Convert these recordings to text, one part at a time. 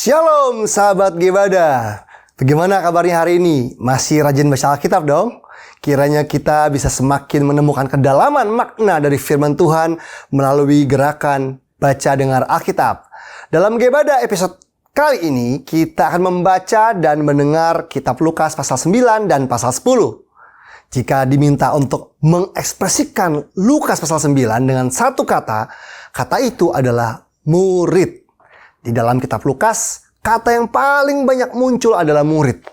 Shalom sahabat Gebada. Bagaimana kabarnya hari ini? Masih rajin baca Alkitab dong? Kiranya kita bisa semakin menemukan kedalaman makna dari firman Tuhan melalui gerakan baca dengar Alkitab. Dalam Gebada episode kali ini kita akan membaca dan mendengar kitab Lukas pasal 9 dan pasal 10. Jika diminta untuk mengekspresikan Lukas pasal 9 dengan satu kata, kata itu adalah murid. Di dalam kitab Lukas, kata yang paling banyak muncul adalah murid.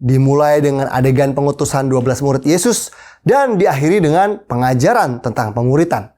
Dimulai dengan adegan pengutusan 12 murid Yesus dan diakhiri dengan pengajaran tentang pemuritan.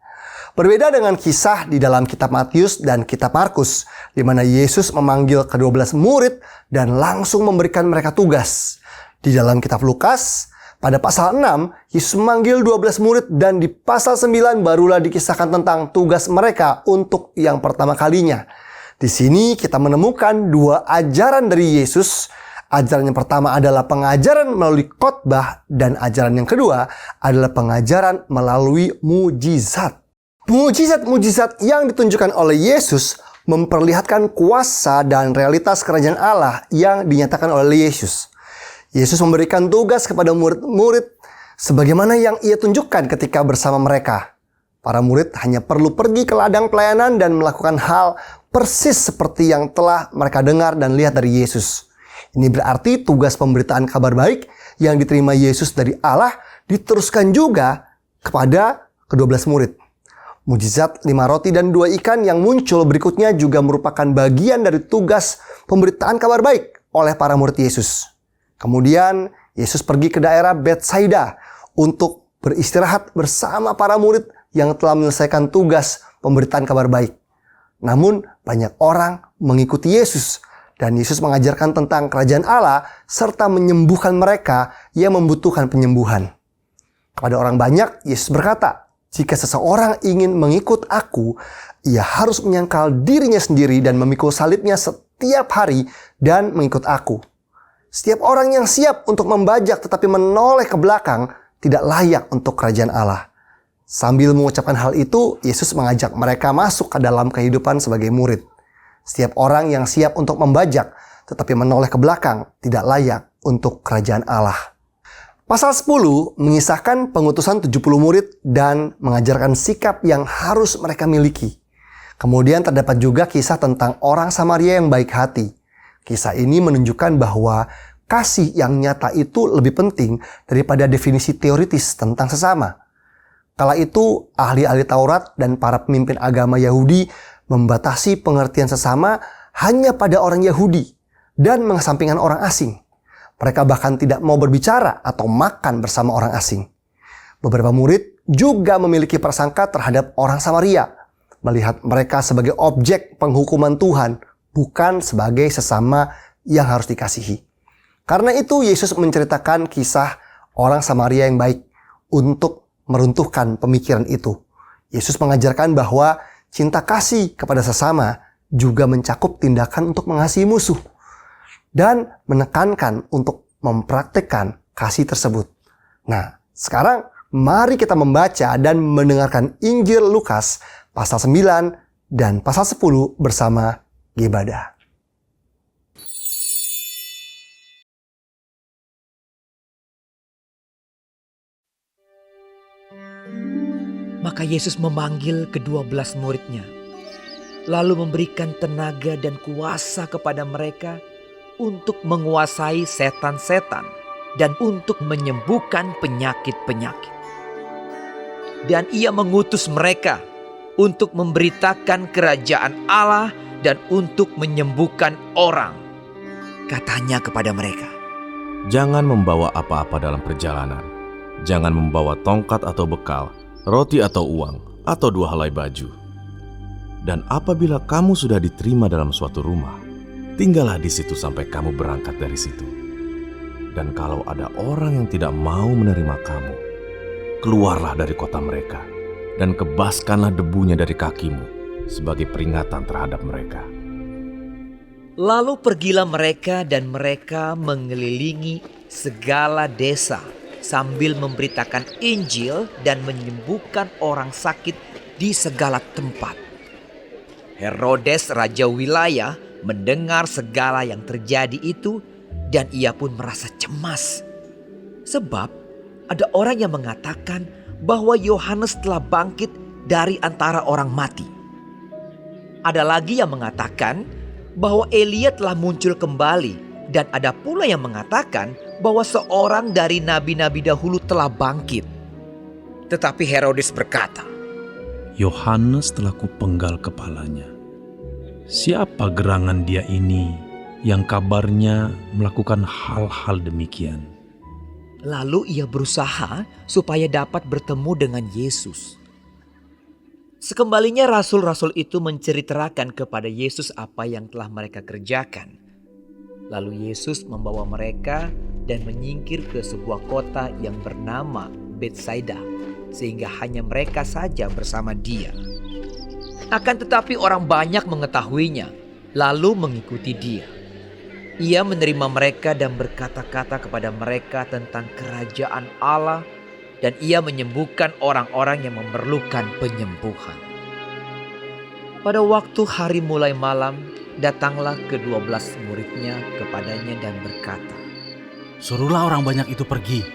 Berbeda dengan kisah di dalam kitab Matius dan kitab Markus, di mana Yesus memanggil ke-12 murid dan langsung memberikan mereka tugas. Di dalam kitab Lukas, pada pasal 6, Yesus memanggil 12 murid dan di pasal 9 barulah dikisahkan tentang tugas mereka untuk yang pertama kalinya. Di sini kita menemukan dua ajaran dari Yesus. Ajaran yang pertama adalah pengajaran melalui khotbah dan ajaran yang kedua adalah pengajaran melalui mujizat. Mujizat-mujizat yang ditunjukkan oleh Yesus memperlihatkan kuasa dan realitas kerajaan Allah yang dinyatakan oleh Yesus. Yesus memberikan tugas kepada murid-murid sebagaimana yang ia tunjukkan ketika bersama mereka. Para murid hanya perlu pergi ke ladang pelayanan dan melakukan hal persis seperti yang telah mereka dengar dan lihat dari Yesus. Ini berarti tugas pemberitaan kabar baik yang diterima Yesus dari Allah diteruskan juga kepada ke-12 murid. Mujizat 5 roti dan 2 ikan yang muncul berikutnya juga merupakan bagian dari tugas pemberitaan kabar baik oleh para murid Yesus. Kemudian Yesus pergi ke daerah Betsaida untuk beristirahat bersama para murid yang telah menyelesaikan tugas pemberitaan kabar baik. Namun banyak orang mengikuti Yesus dan Yesus mengajarkan tentang kerajaan Allah serta menyembuhkan mereka yang membutuhkan penyembuhan. Kepada orang banyak Yesus berkata, "Jika seseorang ingin mengikut aku, ia harus menyangkal dirinya sendiri dan memikul salibnya setiap hari dan mengikut aku. Setiap orang yang siap untuk membajak tetapi menoleh ke belakang tidak layak untuk kerajaan Allah." Sambil mengucapkan hal itu, Yesus mengajak mereka masuk ke dalam kehidupan sebagai murid. Setiap orang yang siap untuk membajak tetapi menoleh ke belakang tidak layak untuk kerajaan Allah. Pasal 10 mengisahkan pengutusan 70 murid dan mengajarkan sikap yang harus mereka miliki. Kemudian terdapat juga kisah tentang orang Samaria yang baik hati. Kisah ini menunjukkan bahwa kasih yang nyata itu lebih penting daripada definisi teoritis tentang sesama. Kala itu, ahli-ahli Taurat dan para pemimpin agama Yahudi membatasi pengertian sesama hanya pada orang Yahudi dan mengesampingkan orang asing. Mereka bahkan tidak mau berbicara atau makan bersama orang asing. Beberapa murid juga memiliki prasangka terhadap orang Samaria, melihat mereka sebagai objek penghukuman Tuhan, bukan sebagai sesama yang harus dikasihi. Karena itu, Yesus menceritakan kisah orang Samaria yang baik untuk meruntuhkan pemikiran itu. Yesus mengajarkan bahwa cinta kasih kepada sesama juga mencakup tindakan untuk mengasihi musuh dan menekankan untuk mempraktikkan kasih tersebut. Nah, sekarang mari kita membaca dan mendengarkan Injil Lukas pasal 9 dan pasal 10 bersama Gebada. Maka Yesus memanggil ke-12 muridnya, lalu memberikan tenaga dan kuasa kepada mereka untuk menguasai setan-setan dan untuk menyembuhkan penyakit-penyakit. Dan ia mengutus mereka untuk memberitakan kerajaan Allah dan untuk menyembuhkan orang. Katanya kepada mereka, "Jangan membawa apa-apa dalam perjalanan. Jangan membawa tongkat atau bekal, roti atau uang, atau 2 helai baju. Dan apabila kamu sudah diterima dalam suatu rumah, tinggallah di situ sampai kamu berangkat dari situ. Dan kalau ada orang yang tidak mau menerima kamu, keluarlah dari kota mereka, dan kebaskanlah debunya dari kakimu sebagai peringatan terhadap mereka." Lalu pergilah mereka dan mereka mengelilingi segala desa sambil memberitakan Injil dan menyembuhkan orang sakit di segala tempat. Herodes raja wilayah mendengar segala yang terjadi itu dan ia pun merasa cemas. Sebab ada orang yang mengatakan bahwa Yohanes telah bangkit dari antara orang mati. Ada lagi yang mengatakan bahwa Elia telah muncul kembali. Dan ada pula yang mengatakan bahwa seorang dari nabi-nabi dahulu telah bangkit. Tetapi Herodes berkata, Yohanes telah kupenggal kepalanya. Siapa gerangan dia ini yang kabarnya melakukan hal-hal demikian? lalu ia berusaha supaya dapat bertemu dengan Yesus. Sekembalinya rasul-rasul itu menceritakan kepada Yesus apa yang telah mereka kerjakan. Lalu Yesus membawa mereka dan menyingkir ke sebuah kota yang bernama Betsaida, sehingga hanya mereka saja bersama dia. Akan tetapi orang banyak mengetahuinya, lalu mengikuti dia. Ia menerima mereka dan berkata-kata kepada mereka tentang kerajaan Allah, dan ia menyembuhkan orang-orang yang memerlukan penyembuhan. Pada waktu hari mulai malam, datanglah ke-12 muridnya kepadanya dan berkata, Suruhlah orang banyak itu pergi,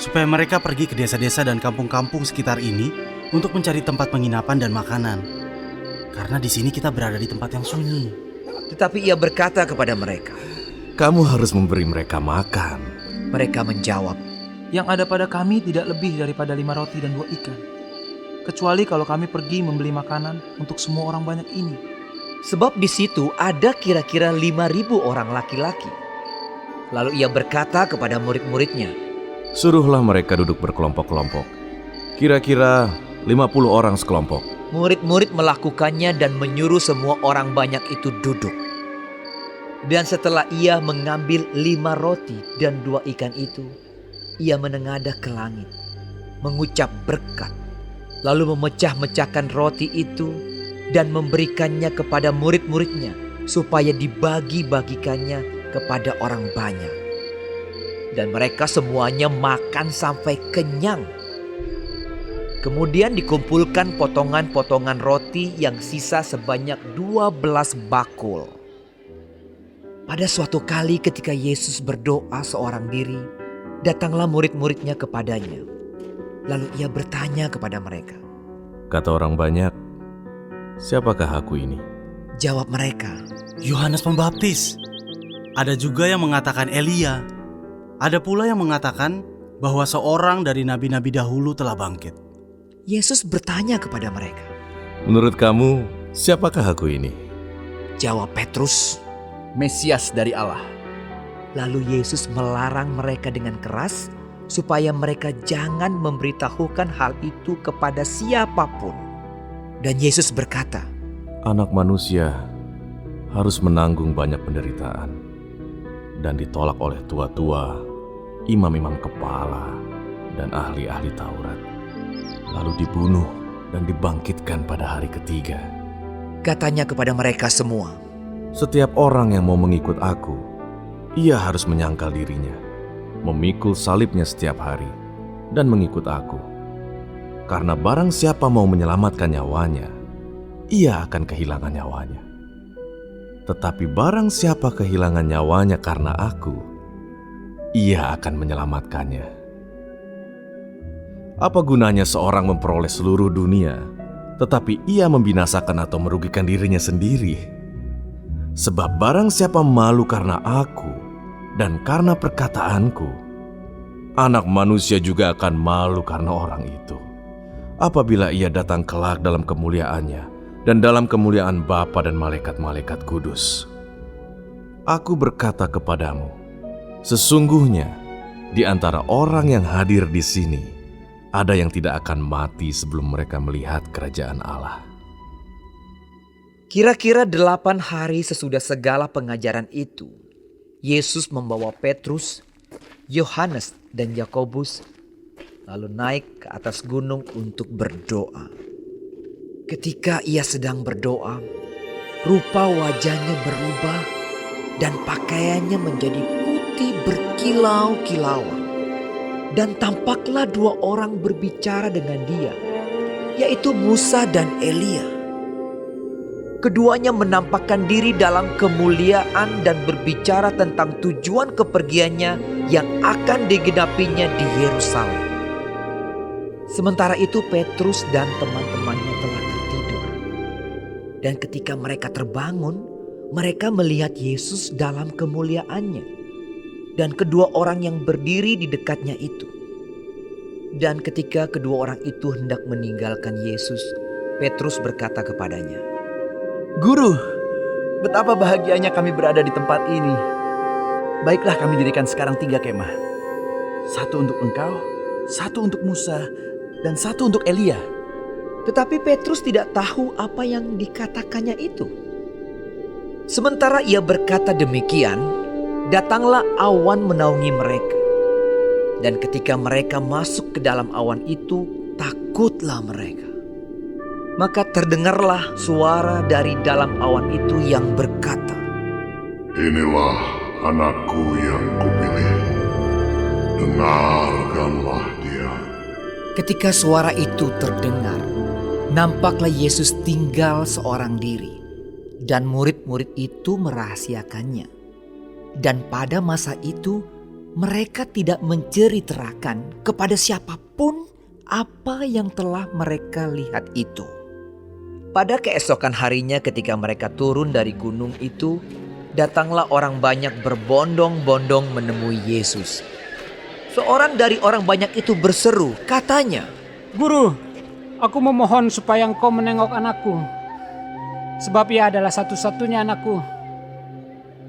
supaya mereka pergi ke desa-desa dan kampung-kampung sekitar ini untuk mencari tempat penginapan dan makanan. Karena di sini kita berada di tempat yang sunyi. Tetapi ia berkata kepada mereka. Kamu harus memberi mereka makan. Mereka menjawab, Yang ada pada kami tidak lebih daripada 5 roti dan 2 ikan. Kecuali kalau kami pergi membeli makanan untuk semua orang banyak ini. sebab di situ ada kira-kira 5.000 orang laki-laki. Lalu ia berkata kepada murid-muridnya, Suruhlah mereka duduk berkelompok-kelompok. Kira-kira 50 orang sekelompok. Murid-murid melakukannya dan menyuruh semua orang banyak itu duduk. Dan setelah ia mengambil 5 roti dan 2 ikan itu, ia menengadah ke langit, mengucap berkat, lalu memecah-mecahkan roti itu dan memberikannya kepada murid-muridnya supaya dibagi-bagikannya kepada orang banyak. Dan mereka semuanya makan sampai kenyang. Kemudian dikumpulkan potongan-potongan roti yang sisa sebanyak 12 bakul. Pada suatu kali ketika Yesus berdoa seorang diri, datanglah murid-muridnya kepadanya. Lalu ia bertanya kepada mereka. Kata orang banyak, siapakah aku ini? Jawab mereka, Yohanes Pembaptis. Ada juga yang mengatakan Elia. Ada pula yang mengatakan bahwa seorang dari nabi-nabi dahulu telah bangkit. Yesus bertanya kepada mereka. Menurut kamu, siapakah aku ini? Jawab Petrus. Mesias dari Allah. Lalu Yesus melarang mereka dengan keras supaya mereka jangan memberitahukan hal itu kepada siapapun. Dan Yesus berkata, Anak manusia harus menanggung banyak penderitaan dan ditolak oleh tua-tua, imam-imam kepala, dan ahli-ahli Taurat. Lalu dibunuh dan dibangkitkan pada hari ketiga. katanya kepada mereka semua, Setiap orang yang mau mengikut aku, ia harus menyangkal dirinya, memikul salibnya setiap hari, dan mengikut aku. Karena barang siapa mau menyelamatkan nyawanya, ia akan kehilangan nyawanya. Tetapi barang siapa kehilangan nyawanya karena aku, ia akan menyelamatkannya. Apa gunanya seorang memperoleh seluruh dunia, tetapi ia membinasakan atau merugikan dirinya sendiri? Sebab barang siapa malu karena aku dan karena perkataanku, Anak Manusia juga akan malu karena orang itu, apabila ia datang kelak dalam kemuliaannya dan dalam kemuliaan Bapa dan malaikat-malaikat kudus. Aku berkata kepadamu, sesungguhnya di antara orang yang hadir di sini, ada yang tidak akan mati sebelum mereka melihat kerajaan Allah. kira-kira 8 hari sesudah segala pengajaran itu, Yesus membawa Petrus, Yohanes, dan Yakobus lalu naik ke atas gunung untuk berdoa. Ketika ia sedang berdoa, rupa wajahnya berubah dan pakaiannya menjadi putih berkilau-kilauan. Dan tampaklah 2 orang berbicara dengan dia, yaitu Musa dan Elia. keduanya menampakkan diri dalam kemuliaan dan berbicara tentang tujuan kepergiannya yang akan digenapinya di Yerusalem. Sementara itu Petrus dan teman-temannya telah tertidur. Dan ketika mereka terbangun, mereka melihat Yesus dalam kemuliaannya dan kedua orang yang berdiri di dekatnya itu. Dan ketika kedua orang itu hendak meninggalkan Yesus, Petrus berkata kepadanya, Guru, betapa bahagianya kami berada di tempat ini. Baiklah kami dirikan sekarang 3 kemah. 1 untuk engkau, 1 untuk Musa, dan 1 untuk Elia. Tetapi Petrus tidak tahu apa yang dikatakannya itu. Sementara ia berkata demikian, datanglah awan menaungi mereka. Dan ketika mereka masuk ke dalam awan itu, takutlah mereka. Maka terdengarlah suara dari dalam awan itu yang berkata, Inilah anakku yang kupilih, dengarkanlah dia. ketika suara itu terdengar, nampaklah Yesus tinggal seorang diri. Dan murid-murid itu merahasiakannya. Dan pada masa itu, mereka tidak menceritakan kepada siapapun apa yang telah mereka lihat itu. Pada keesokan harinya ketika mereka turun dari gunung itu, datanglah orang banyak berbondong-bondong menemui Yesus. Seorang dari orang banyak itu berseru, katanya, Guru, aku memohon supaya engkau menengok anakku, sebab ia adalah satu-satunya anakku.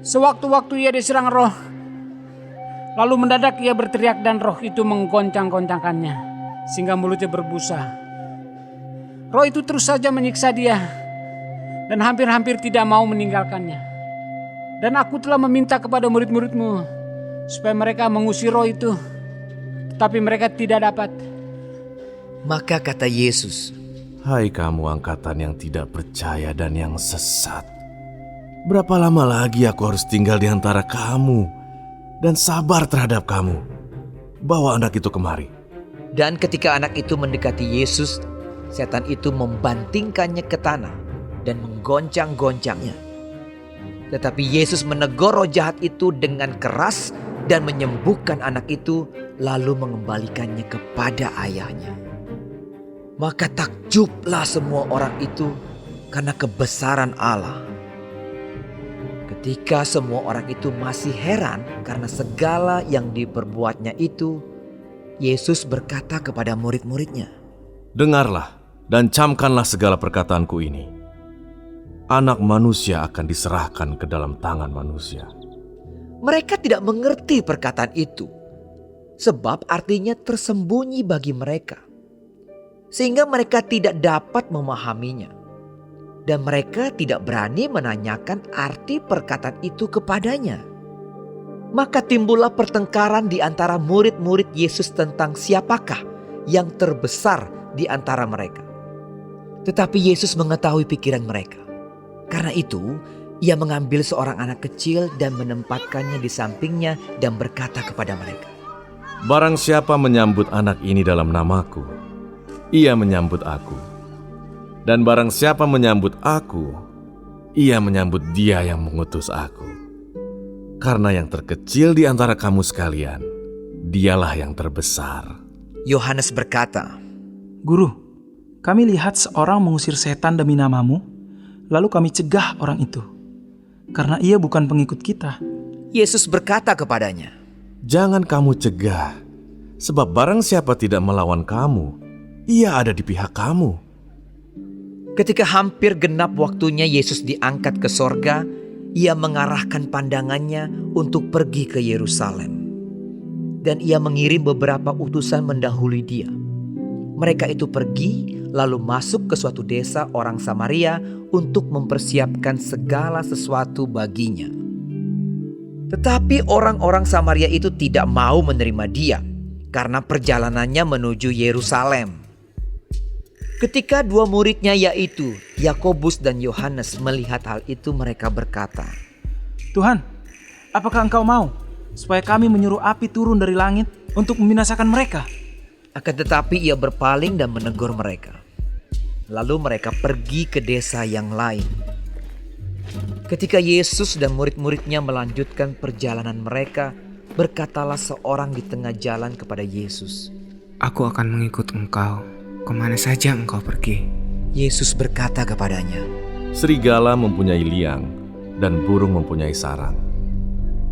Sewaktu-waktu ia diserang roh, lalu mendadak ia berteriak dan roh itu menggoncang-goncangkannya, sehingga mulutnya berbusa. Roh itu terus saja menyiksa dia, dan hampir-hampir tidak mau meninggalkannya. Dan aku telah meminta kepada murid-muridmu, supaya mereka mengusir roh itu, tetapi mereka tidak dapat. Maka kata Yesus, Hai kamu angkatan yang tidak percaya dan yang sesat. Berapa lama lagi aku harus tinggal di antara kamu dan sabar terhadap kamu? Bawa anak itu kemari. dan ketika anak itu mendekati Yesus, setan itu membantingkannya ke tanah dan menggoncang-goncangnya. Tetapi Yesus menegur roh jahat itu dengan keras dan menyembuhkan anak itu, lalu mengembalikannya kepada ayahnya. Maka takjublah semua orang itu karena kebesaran Allah. Ketika semua orang itu masih heran karena segala yang diperbuatnya itu, Yesus berkata kepada murid-muridnya, Dengarlah dan camkanlah segala perkataanku ini. Anak manusia akan diserahkan ke dalam tangan manusia. Mereka tidak mengerti perkataan itu, sebab artinya tersembunyi bagi mereka, sehingga mereka tidak dapat memahaminya. Dan mereka tidak berani menanyakan arti perkataan itu kepadanya. Maka timbullah pertengkaran di antara murid-murid Yesus tentang siapakah yang terbesar di antara mereka. Tetapi Yesus mengetahui pikiran mereka. Karena itu, ia mengambil seorang anak kecil dan menempatkannya di sampingnya dan berkata kepada mereka, Barang siapa menyambut anak ini dalam namaku, ia menyambut aku. Dan barang siapa menyambut aku, ia menyambut dia yang mengutus aku. Karena yang terkecil di antara kamu sekalian, dialah yang terbesar. Yohanes berkata, Guru, kami lihat seorang mengusir setan demi namamu, lalu kami cegah orang itu, karena ia bukan pengikut kita. Yesus berkata kepadanya, Jangan kamu cegah, sebab barang siapa tidak melawan kamu, ia ada di pihak kamu. ketika hampir genap waktunya Yesus diangkat ke sorga, ia mengarahkan pandangannya untuk pergi ke Yerusalem. Dan ia mengirim beberapa utusan mendahului dia. Mereka itu pergi lalu masuk ke suatu desa orang Samaria untuk mempersiapkan segala sesuatu baginya. Tetapi orang-orang Samaria itu tidak mau menerima dia karena perjalanannya menuju Yerusalem. Ketika dua muridnya yaitu Yakobus dan Yohanes melihat hal itu, mereka berkata, Tuhan, apakah engkau mau supaya kami menyuruh api turun dari langit untuk membinasakan mereka? Akan tetapi ia berpaling dan menegur mereka. Lalu mereka pergi ke desa yang lain. Ketika Yesus dan murid-muridnya melanjutkan perjalanan mereka, berkatalah seorang di tengah jalan kepada Yesus, Aku akan mengikut engkau kemana saja engkau pergi. Yesus berkata kepadanya, Serigala mempunyai liang dan burung mempunyai sarang,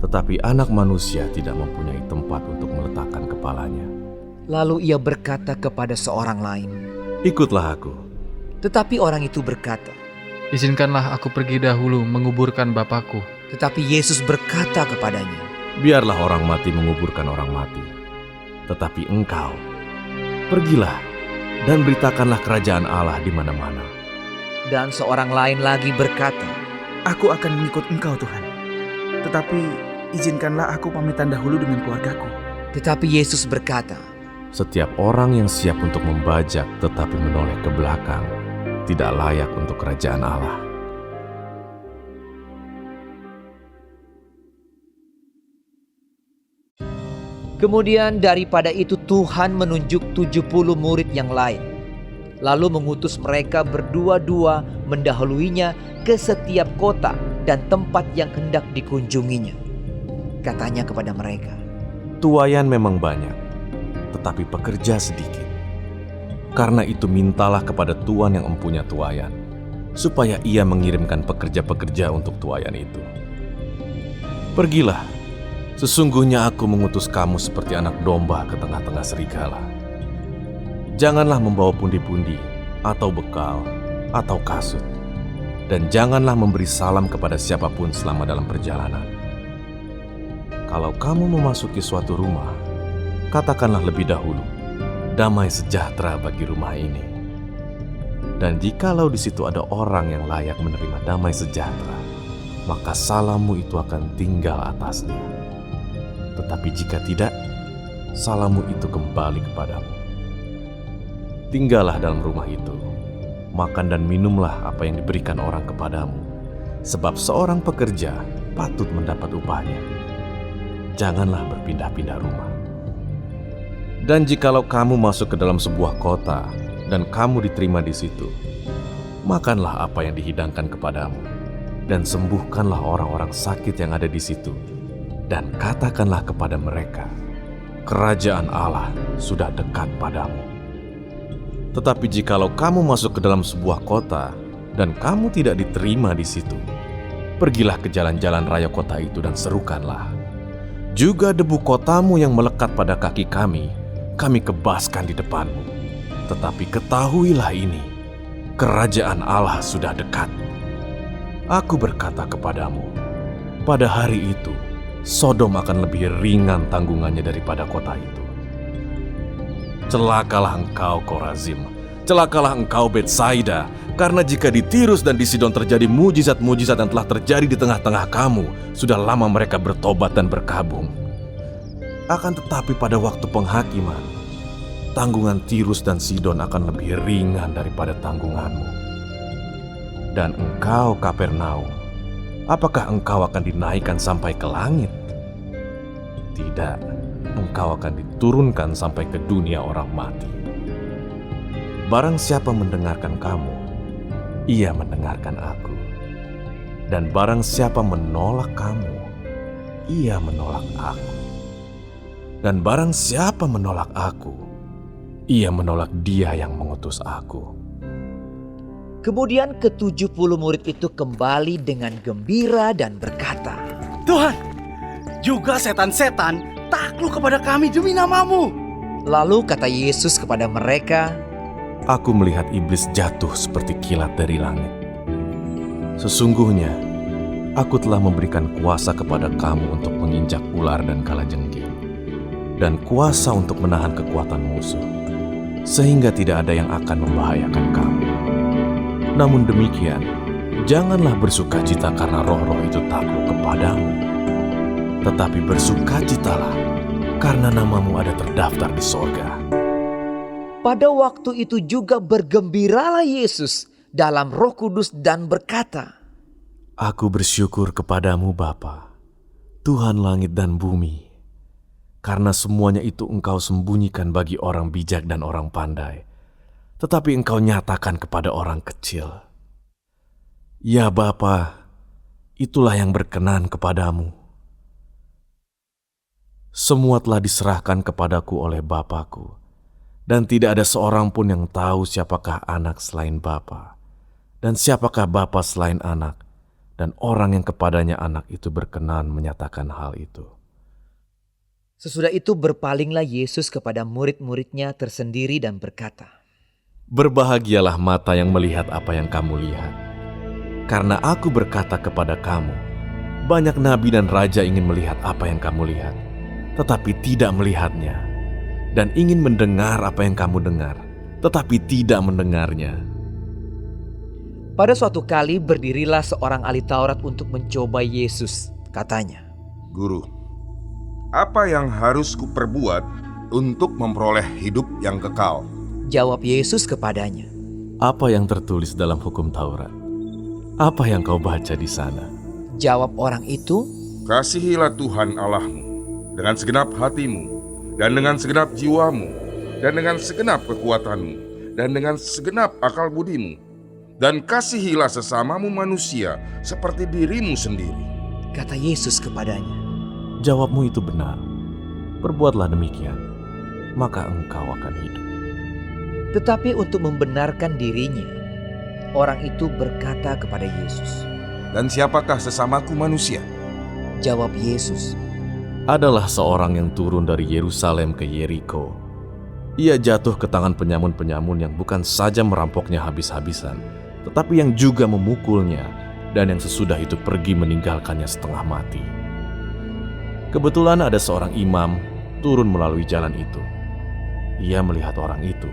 tetapi anak manusia tidak mempunyai tempat untuk meletakkan kepalanya. Lalu ia berkata kepada seorang lain, Ikutlah aku. tetapi orang itu berkata, Izinkanlah aku pergi dahulu menguburkan Bapakku. tetapi Yesus berkata kepadanya, Biarlah orang mati menguburkan orang mati, tetapi engkau, pergilah dan beritakanlah kerajaan Allah di mana-mana. dan seorang lain lagi berkata, Aku akan mengikut engkau Tuhan. Tetapi izinkanlah aku pamitan dahulu dengan keluargaku. tetapi Yesus berkata, Setiap orang yang siap untuk membajak tetapi menoleh ke belakang tidak layak untuk kerajaan Allah. Kemudian daripada itu Tuhan menunjuk 70 murid yang lain, lalu mengutus mereka berdua-dua mendahuluinya ke setiap kota dan tempat yang hendak dikunjunginya. Katanya kepada mereka, Tuayan memang banyak, tetapi pekerja sedikit. Karena itu mintalah kepada Tuan yang empunya tuayan, supaya ia mengirimkan pekerja-pekerja untuk tuayan itu. Pergilah, sesungguhnya aku mengutus kamu seperti anak domba ke tengah-tengah serigala. Janganlah membawa pundi-pundi, atau bekal, atau kasut. Dan janganlah memberi salam kepada siapapun selama dalam perjalanan. Kalau kamu memasuki suatu rumah, katakanlah lebih dahulu, damai sejahtera bagi rumah ini. Dan jikalau di situ ada orang yang layak menerima damai sejahtera, maka salammu itu akan tinggal atasnya. Tetapi jika tidak, salammu itu kembali kepadamu. Tinggallah dalam rumah itu, makan dan minumlah apa yang diberikan orang kepadamu, sebab seorang pekerja patut mendapat upahnya. Janganlah berpindah-pindah rumah. Dan jikalau kamu masuk ke dalam sebuah kota dan kamu diterima di situ, makanlah apa yang dihidangkan kepadamu, dan sembuhkanlah orang-orang sakit yang ada di situ, dan katakanlah kepada mereka, kerajaan Allah sudah dekat padamu. Tetapi jikalau kamu masuk ke dalam sebuah kota dan kamu tidak diterima di situ, pergilah ke jalan-jalan raya kota itu dan serukanlah, juga debu kotamu yang melekat pada kaki kami kebaskan di depanmu. Tetapi ketahuilah ini, kerajaan Allah sudah dekat. Aku berkata kepadamu, pada hari itu, Sodom akan lebih ringan tanggungannya daripada kota itu. Celakalah engkau, Korazim. Celakalah engkau, Betsaida. Karena jika di Tirus dan di Sidon terjadi mujizat-mujizat yang telah terjadi di tengah-tengah kamu, sudah lama mereka bertobat dan berkabung. Akan tetapi pada waktu penghakiman, tanggungan Tirus dan Sidon akan lebih ringan daripada tanggunganmu. Dan engkau, Kapernaum, apakah engkau akan dinaikkan sampai ke langit? Tidak, engkau akan diturunkan sampai ke dunia orang mati. Barang siapa mendengarkan kamu, ia mendengarkan aku. Dan barang siapa menolak kamu, ia menolak aku. Dan barang siapa menolak aku, ia menolak Dia yang mengutus aku. Kemudian ke-70 murid itu kembali dengan gembira dan berkata, Tuhan, juga setan-setan takluk kepada kami demi namamu. Lalu kata Yesus kepada mereka, Aku melihat iblis jatuh seperti kilat dari langit. Sesungguhnya, aku telah memberikan kuasa kepada kamu untuk menginjak ular dan kalajengking, dan kuasa untuk menahan kekuatan musuh, sehingga tidak ada yang akan membahayakan kamu. Namun demikian, janganlah bersukacita karena roh-roh itu takluk kepadamu, tetapi bersukacitalah karena namamu ada terdaftar di sorga. pada waktu itu juga bergembiralah Yesus dalam Roh Kudus dan berkata, Aku bersyukur kepadamu Bapa, Tuhan langit dan bumi, karena semuanya itu Engkau sembunyikan bagi orang bijak dan orang pandai, tetapi Engkau nyatakan kepada orang kecil. Ya Bapa, itulah yang berkenan kepadamu. Semua telah diserahkan kepadaku oleh Bapa-Ku, dan tidak ada seorang pun yang tahu siapakah anak selain Bapa, dan siapakah Bapa selain anak, dan orang yang kepadanya anak itu berkenan menyatakan hal itu. Sesudah itu berpalinglah Yesus kepada murid-muridnya tersendiri dan berkata, Berbahagialah mata yang melihat apa yang kamu lihat. Karena aku berkata kepada kamu, banyak nabi dan raja ingin melihat apa yang kamu lihat, tetapi tidak melihatnya, dan ingin mendengar apa yang kamu dengar, tetapi tidak mendengarnya. Pada suatu kali berdirilah seorang ahli Taurat untuk mencoba Yesus. Katanya, Guru, apa yang harus kuperbuat untuk memperoleh hidup yang kekal? Jawab Yesus kepadanya, Apa yang tertulis dalam hukum Taurat? Apa yang kau baca di sana? Jawab orang itu, Kasihilah Tuhan Allahmu dengan segenap hatimu, dan dengan segenap jiwamu, dan dengan segenap kekuatanmu, dan dengan segenap akal budimu. Dan kasihilah sesamamu manusia seperti dirimu sendiri. Kata Yesus kepadanya, Jawabmu itu benar. Perbuatlah demikian, maka engkau akan hidup. Tetapi untuk membenarkan dirinya, orang itu berkata kepada Yesus, Dan siapakah sesamaku manusia? Jawab Yesus, Adalah seorang yang turun dari Yerusalem ke Yeriko. Ia jatuh ke tangan penyamun-penyamun yang bukan saja merampoknya habis-habisan, tetapi yang juga memukulnya, dan yang sesudah itu pergi meninggalkannya setengah mati. Kebetulan ada seorang imam turun melalui jalan itu. Ia melihat orang itu,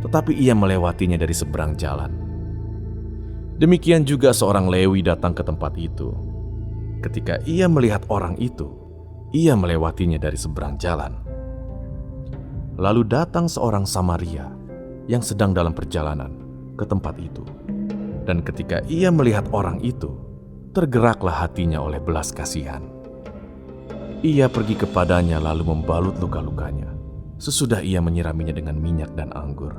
tetapi ia melewatinya dari seberang jalan. Demikian juga seorang Lewi datang ke tempat itu. Ketika ia melihat orang itu, ia melewatinya dari seberang jalan. Lalu datang seorang Samaria yang sedang dalam perjalanan ke tempat itu. Dan ketika ia melihat orang itu, tergeraklah hatinya oleh belas kasihan. Ia pergi kepadanya lalu membalut luka-lukanya. Sesudah ia menyiraminya dengan minyak dan anggur.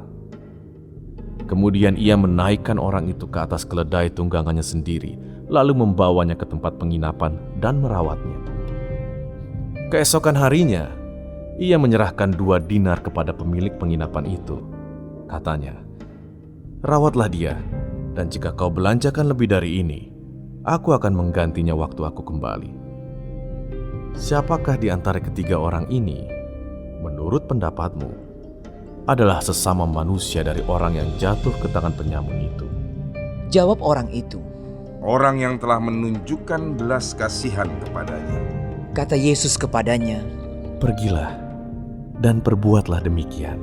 Kemudian ia menaikkan orang itu ke atas keledai tunggangannya sendiri, lalu membawanya ke tempat penginapan dan merawatnya. Keesokan harinya, ia menyerahkan 2 dinar kepada pemilik penginapan itu. Katanya, Rawatlah dia, dan jika kau belanjakan lebih dari ini, aku akan menggantinya waktu aku kembali. Siapakah di antara ketiga orang ini, menurut pendapatmu, adalah sesama manusia dari orang yang jatuh ke tangan penyamun itu? Jawab orang itu, Orang yang telah menunjukkan belas kasihan kepadanya. Kata Yesus kepadanya, Pergilah dan perbuatlah demikian.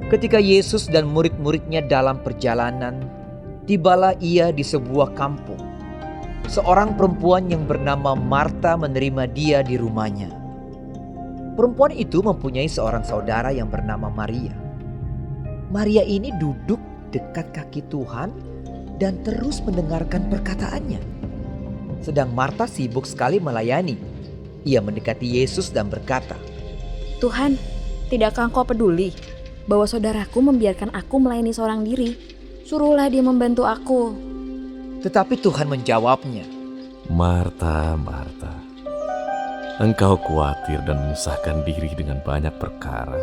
ketika Yesus dan murid-muridnya dalam perjalanan, tibalah ia di sebuah kampung. Seorang perempuan yang bernama Marta menerima dia di rumahnya. Perempuan itu mempunyai seorang saudara yang bernama Maria. Maria ini duduk dekat kaki Tuhan dan terus mendengarkan perkataannya. Sedang Marta sibuk sekali melayani. Ia mendekati Yesus dan berkata, Tuhan, tidakkah Engkau peduli bahwa saudaraku membiarkan aku melayani seorang diri? Suruhlah dia membantu aku. Tetapi Tuhan menjawabnya, Marta, Marta, engkau khawatir dan menyusahkan diri dengan banyak perkara.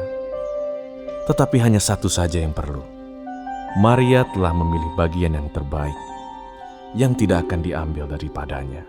Tetapi hanya satu saja yang perlu. Maria telah memilih bagian yang terbaik, yang tidak akan diambil daripadanya.